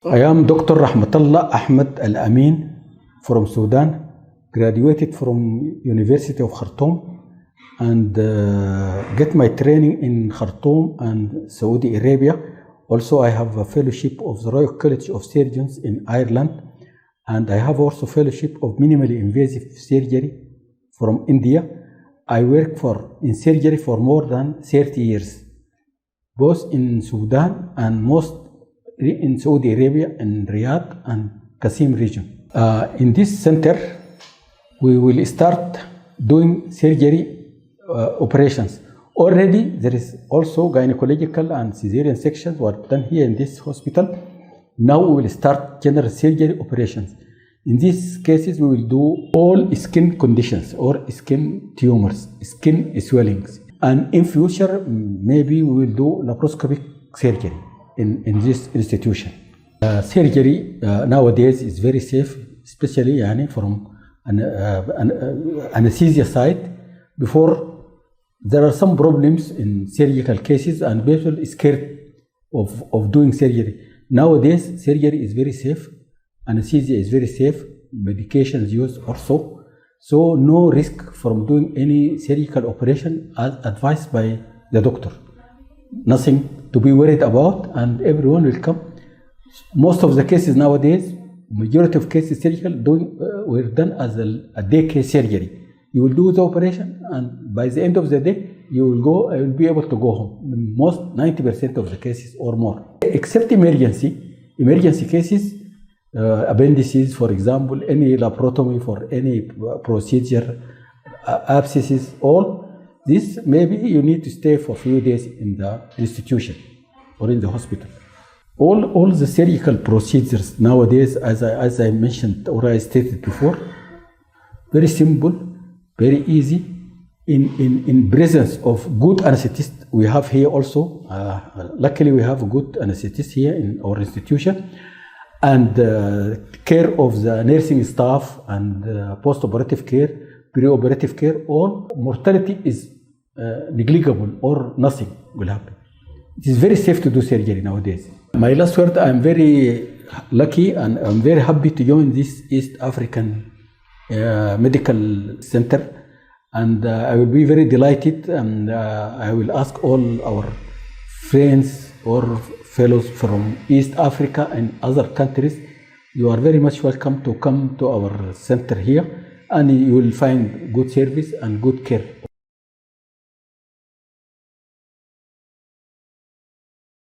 I am Dr. Rahmatullah Ahmed Al Amin from Sudan, graduated from University of Khartoum and get my training in Khartoum and Saudi Arabia. Also, I have a fellowship of the Royal College of Surgeons in Ireland, and I have also fellowship of minimally invasive surgery from India. I work in surgery for more than 30 years, both in Sudan and most in Saudi Arabia, in Riyadh and Qasim region. In this center, we will start doing surgery operations. Already there is also gynecological and cesarean sections were done here in this hospital. Now we will start general surgery operations. In these cases, we will do all skin conditions or skin tumors, skin swellings. And in future, maybe we will do laparoscopic surgery in this institution. Surgery nowadays is very safe, especially from an anesthesia side. Before, there are some problems in surgical cases and people are scared of doing surgery. Nowadays, surgery is very safe, anesthesia is very safe, medications used also. So no risk from doing any surgical operation as advised by the doctor. Nothing to be worried about, and everyone will come. Most of the cases nowadays, majority of cases surgical were done as a day case surgery. You will do the operation, and by the end of the day, you will be able to go home. In most 90% of the cases or more. Except emergency cases, appendices, for example, any laparotomy for any procedure, abscesses, all this, maybe you need to stay for a few days in the institution or in the hospital. All the surgical procedures nowadays, as I mentioned or I stated before, very simple, very easy. In presence of good anesthetist, we have here also. Luckily, we have a good anesthetist here in our institution, and care of the nursing staff and post-operative care, pre-operative care. All mortality is negligible or nothing will happen. It is very safe to do surgery nowadays. My last word: I am very lucky and I'm very happy to join this East African Medical Center. And I will be very delighted, and I will ask all our friends or fellows from East Africa and other countries, you are very much welcome to come to our center here, and you will find good service and good care.